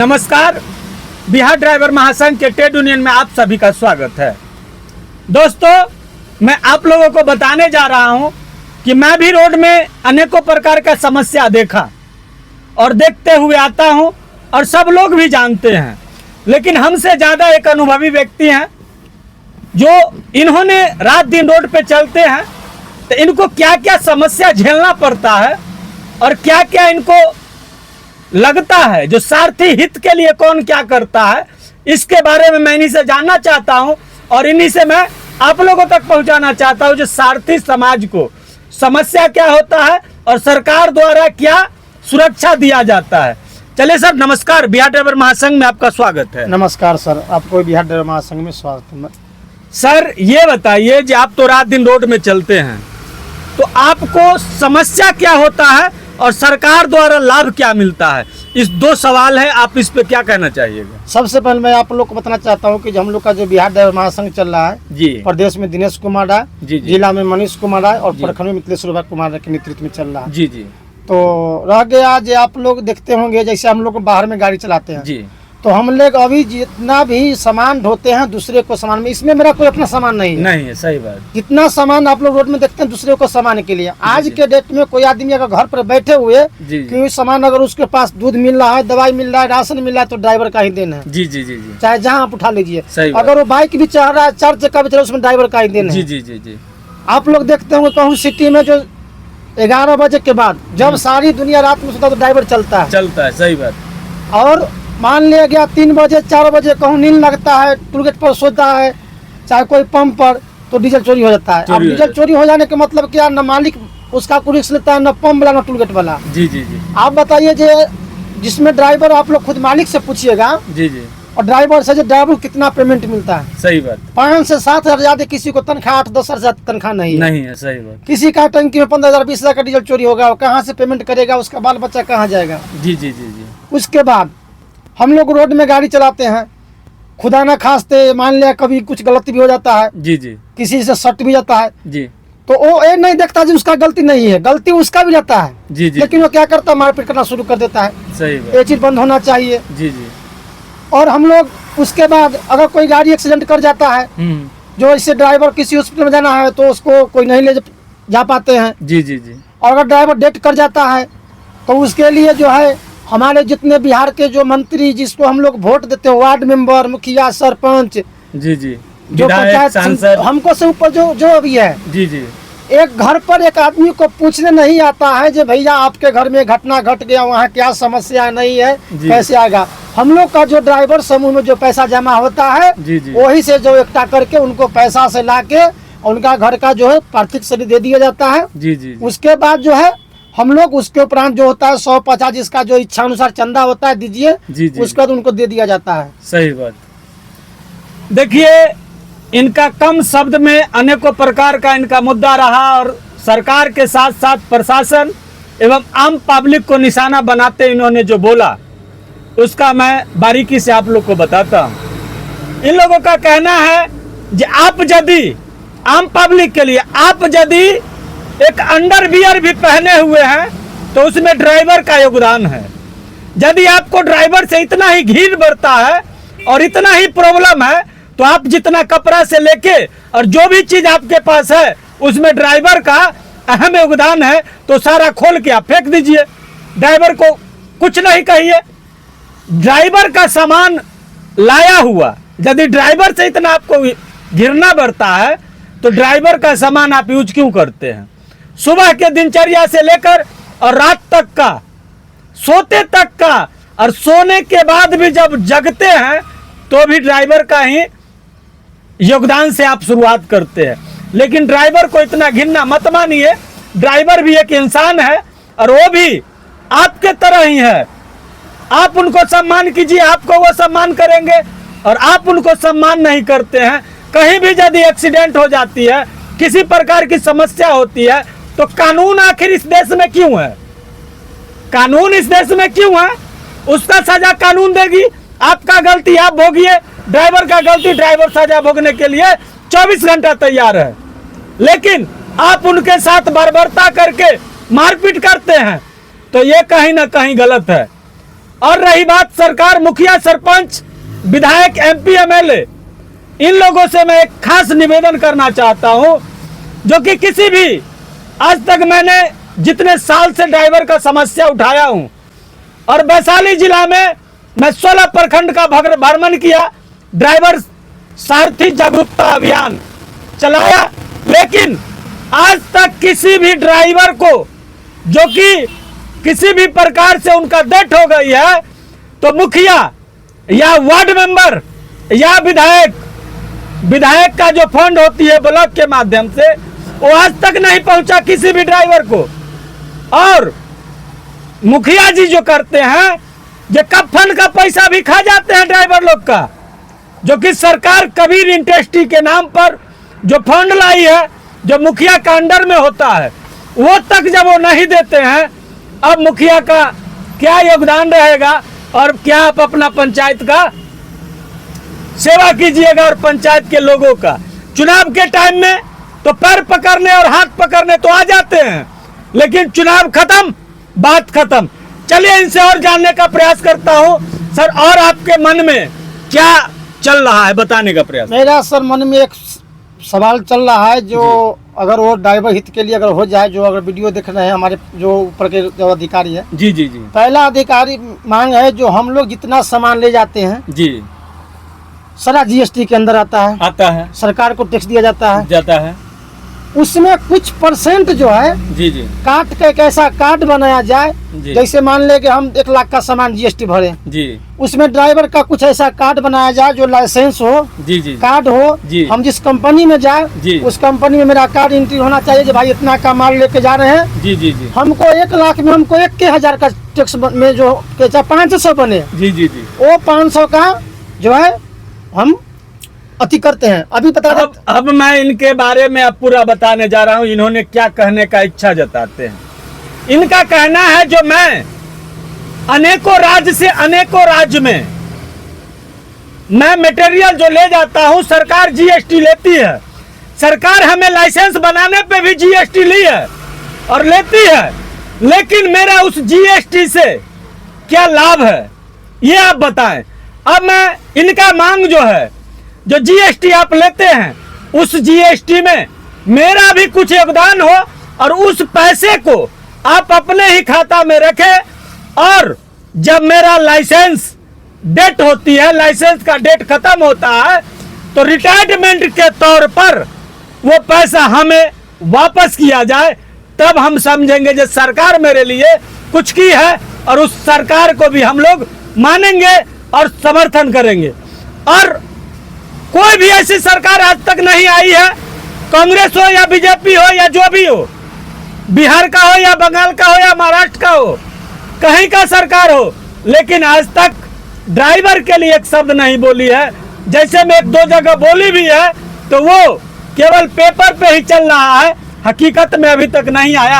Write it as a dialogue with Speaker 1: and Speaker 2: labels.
Speaker 1: नमस्कार। बिहार ड्राइवर महासंघ के ट्रेड यूनियन में आप सभी का स्वागत है। दोस्तों, मैं आप लोगों को बताने जा रहा हूं कि मैं भी रोड में अनेकों प्रकार का समस्या देखा और देखते हुए आता हूं और सब लोग भी जानते हैं, लेकिन हमसे ज़्यादा एक अनुभवी व्यक्ति हैं जो इन्होंने रात दिन रोड पे चलते हैं, तो इनको क्या क्या समस्या झेलना पड़ता है और क्या क्या इनको लगता है, जो सारथी हित के लिए कौन क्या करता है, इसके बारे में मैं इन्हीं से जानना चाहता हूं और इन्हीं से मैं आप लोगों तक पहुंचाना चाहता हूं जो सारथी समाज को समस्या क्या होता है और सरकार द्वारा क्या सुरक्षा दिया जाता है। चलिए सर, नमस्कार। बिहार ड्राइवर महासंघ में आपका स्वागत है।
Speaker 2: नमस्कार सर, आपको बिहार ड्राइवर महासंघ में स्वागत है।
Speaker 1: सर, ये बताइए कि आप तो रात दिन रोड में चलते हैं, तो आपको समस्या क्या होता है और सरकार द्वारा लाभ क्या मिलता है? इस दो सवाल है, आप इस पे क्या कहना चाहिएगा?
Speaker 2: सबसे पहले मैं आप लोग को बताना चाहता हूं कि हम लोग का जो बिहार ड्राइवर महासंघ चल रहा है
Speaker 1: जी,
Speaker 2: प्रदेश में दिनेश कुमार राय, जिला में मनीष कुमार राय और
Speaker 1: जी,
Speaker 2: प्रखंड में मिथिलेश्वर कुमार राय के नेतृत्व में चल रहा है।
Speaker 1: जी जी।
Speaker 2: तो रह गया जो आप लोग देखते होंगे, जैसे हम लोग बाहर में गाड़ी चलाते हैं
Speaker 1: जी,
Speaker 2: तो हम लोग अभी जितना भी सामान ढोते हैं दूसरे को सामान में, इसमें मेरा कोई अपना सामान नहीं है।
Speaker 1: नहीं है, सही बात।
Speaker 2: जितना सामान आप लोग रोड में देखते हैं दूसरे को सामान के लिए, आज के डेट में कोई आदमी अगर घर पर बैठे हुए कि सामान अगर उसके पास दूध मिल रहा है, दवाई मिल रहा है, राशन मिल रहा है, तो ड्राइवर का ही देना है।
Speaker 1: जी जी जी जी।
Speaker 2: चाहे जहाँ आप उठा लीजिए,
Speaker 1: अगर
Speaker 2: वो बाइक भी चल रहा है, 4 चक्का भी चल रहा है, उसमें ड्राइवर का ही देना है।
Speaker 1: जी जी जी जी।
Speaker 2: आप लोग देखते होंगे कहूँ सिटी में जो 11 बजे के बाद जब सारी दुनिया रात में सोता तो ड्राइवर चलता है। सही बात। और मान लिया गया 3 बजे 4 बजे कहूँ नींद लगता है, टोल गेट पर सोता है, चाहे कोई पंप पर, तो डीजल चोरी हो जाता है। अब डीजल चोरी हो जाने का मतलब क्या, न मालिक उसका कोई रिस्क लेता है, न पंप वाला न टोल गेट वाला। जी जी जी। आप बताइए जिसमें ड्राइवर, आप लोग खुद मालिक से पूछिएगा जी जी, और ड्राइवर से ड्राइवर को कितना पेमेंट मिलता है। सही बात। 5 से 7 हजार ज्यादा किसी को तनख्वाह, 8-10 हजार तनख्वाह नहीं है। सही बात। किसी का टंकी में 15,000 20,000 का डीजल चोरी होगा, कहाँ से पेमेंट करेगा, उसका बाल बच्चा कहाँ जाएगा। जी जी जी जी। उसके बाद हम लोग रोड में गाड़ी चलाते हैं, खुदा ना खास्ते मान लिया कभी कुछ गलती भी हो जाता है जी जी, किसी से सट भी जाता है जी, तो वो ये नहीं देखता जी उसका गलती नहीं है, गलती उसका भी जाता है जी जी, लेकिन वो क्या करता है, मारपीट करना शुरू कर देता है। सही बात। ये चीज बंद होना चाहिए जी जी। और हम लोग उसके बाद अगर कोई गाड़ी एक्सीडेंट कर जाता है, जो इससे ड्राइवर किसी हॉस्पिटल में जाना है तो उसको कोई नहीं ले जा पाते हैं जी जी जी। और अगर ड्राइवर डेथ कर जाता है तो उसके लिए जो है हमारे जितने बिहार के जो मंत्री, जिसको हम लोग वोट देते हैं, वार्ड मेंबर, मुखिया, सरपंच जी जी, जो पंचायत, हमको से ऊपर जो भी है जी जी, एक घर पर एक आदमी को पूछने नहीं आता है जो भैया आपके घर में घटना घट गया, वहाँ क्या समस्या नहीं है, कैसे आएगा। हम लोग का जो ड्राइवर समूह में जो पैसा जमा होता है वही से जो इकट्ठा करके उनको पैसा से लाके उनका घर का जो है पार्थिव शरीर दे दिया जाता है जी जी। उसके बाद जो है हम लोग उसके उपरांत जो होता है 150 जिसका जो इच्छा अनुसार चंदा होता है दीजिए, उसके बाद उनको दे दिया जाता है। सही बात।
Speaker 1: देखिए, इनका कम शब्द में अनेकों प्रकार का इनका मुद्दा रहा और सरकार के साथ साथ प्रशासन एवं आम पब्लिक को निशाना बनाते इन्होंने जो बोला, उसका मैं बारीकी से आप लोग को बताता हूँ। इन लोगों का कहना है कि आप यदि आम पब्लिक के लिए आप यदि एक अंडरवियर भी पहने हुए हैं तो उसमें ड्राइवर का योगदान है। यदि आपको ड्राइवर से इतना ही घिन बढ़ता है और इतना ही प्रॉब्लम है तो आप जितना कपड़ा से लेके और जो भी चीज आपके पास है उसमें ड्राइवर का अहम योगदान है, तो सारा खोल के आप फेंक दीजिए, ड्राइवर को कुछ नहीं कहिए। ड्राइवर का सामान लाया हुआ, यदि ड्राइवर से इतना आपको घिरना बढ़ता है तो ड्राइवर का सामान आप यूज क्यों करते हैं? सुबह के दिनचर्या से लेकर और रात तक का, सोते तक का, और सोने के बाद भी जब जगते हैं तो भी ड्राइवर का ही योगदान से आप शुरुआत करते हैं। लेकिन ड्राइवर को इतना घिनना मत मानिए, ड्राइवर भी एक इंसान है और वो भी आपके तरह ही है। आप उनको सम्मान कीजिए, आपको वो सम्मान करेंगे, और आप उनको सम्मान नहीं करते हैं, कहीं भी यदि एक्सीडेंट हो जाती है, किसी प्रकार की समस्या होती है, तो कानून आखिर इस देश में क्यों है? कानून इस देश में क्यों है? उसका सजा कानून देगी। आपका गलती आप भोगिए, ड्राइवर का गलती ड्राइवर सजा भोगने के लिए 24 घंटा तैयार है, लेकिन आप उनके साथ बर्बरता करके मारपीट करते हैं, तो ये कहीं ना कहीं गलत है। और रही बात सरकार, मुखिया, सरपंच, विधायक, MP, MLA, इन लोगों से मैं एक खास निवेदन करना चाहता हूं, जो कि किसी भी, आज तक मैंने जितने साल से ड्राइवर का समस्या उठाया हूं, और वैशाली जिला में मैं 16 प्रखंड का भ्रमण किया, ड्राइवर सारथी जागरूकता अभियान चलाया, लेकिन आज तक किसी भी ड्राइवर को, जो कि किसी भी प्रकार से उनका डेथ हो गई है, तो मुखिया या वार्ड मेंबर या विधायक का जो फंड होती है ब्लॉक के माध्यम से, वो आज तक नहीं पहुंचा किसी भी ड्राइवर को। और मुखिया जी जो करते हैं, जो कब फंड का पैसा भी खा जाते हैं ड्राइवर लोग का, जो कि सरकार कबीर इंडस्ट्री के नाम पर जो फंड लाई है, जो मुखिया का अंडर में होता है, वो तक जब वो नहीं देते हैं, अब मुखिया का क्या योगदान रहेगा और क्या आप अपना पंचायत का सेवा कीजिएगा। और पंचायत के लोगों का चुनाव के टाइम में तो पैर पकड़ने और हाथ पकड़ने तो आ जाते हैं, लेकिन चुनाव खत्म, बात खत्म। चलिए इनसे और जानने का प्रयास करता हूं सर, और आपके मन में क्या चल रहा है बताने का प्रयास।
Speaker 2: मेरा सर मन में एक सवाल चल रहा है, जो अगर वो ड्राइवर हित के लिए अगर हो जाए, जो अगर वीडियो देख रहे हैं हमारे जो ऊपर के जो अधिकारी है,
Speaker 1: जी जी जी,
Speaker 2: पहला अधिकारी मांग है, जो हम लोग जितना सामान ले जाते हैं
Speaker 1: जी,
Speaker 2: सारा GST के अंदर आता है, सरकार को टैक्स दिया जाता है, उसमें कुछ % जो है
Speaker 1: जी जी,
Speaker 2: काट के एक ऐसा कार्ड बनाया जाए, जैसे मान ले कि हम 1 लाख का सामान GST भरे
Speaker 1: जी,
Speaker 2: उसमें ड्राइवर का कुछ ऐसा कार्ड बनाया जाए, जो लाइसेंस हो,
Speaker 1: जी जी,
Speaker 2: कार्ड हो, हम जिस कंपनी में जाए उस कंपनी में मेरा कार्ड एंट्री होना चाहिए, कि भाई इतना का माल लेके जा रहे हैं,
Speaker 1: जी जी जी,
Speaker 2: हमको 1 लाख में हमको 1,000 का टैक्स में जो 500 बने,
Speaker 1: जी जी जी,
Speaker 2: वो 500 का जो है हम अति करते हैं। अभी बता
Speaker 1: अब मैं इनके बारे में अब पूरा बताने जा रहा हूं, इन्होंने क्या कहने का इच्छा जताते हैं। इनका कहना है, जो मैं अनेकों राज्य से अनेकों राज्य में मैं मटेरियल जो ले जाता हूं, सरकार GST लेती है, सरकार हमें लाइसेंस बनाने पे भी GST ली है और लेती है, लेकिन मेरा उस GST से क्या लाभ है ये आप बताएं। अब मैं इनका मांग जो है, जो GST आप लेते हैं, उस GST में मेरा भी कुछ योगदान हो, और उस पैसे को आप अपने ही खाता में रखें, और जब मेरा लाइसेंस डेट होती है, लाइसेंस का डेट खत्म होता है, तो रिटायरमेंट के तौर पर वो पैसा हमें वापस किया जाए, तब हम समझेंगे जो सरकार मेरे लिए कुछ की है, और उस सरकार को भी हम लोग मानेंगे और समर्थन करेंगे। और कोई भी ऐसी सरकार आज तक नहीं आई है, कांग्रेस हो या BJP हो या जो भी हो, बिहार का हो या बंगाल का हो या महाराष्ट्र का हो, कहीं का सरकार हो, लेकिन आज तक ड्राइवर के लिए एक शब्द नहीं बोली है। जैसे में 1-2 जगह बोली भी है, तो वो केवल पेपर पे ही चल रहा है, हकीकत में अभी तक नहीं आया।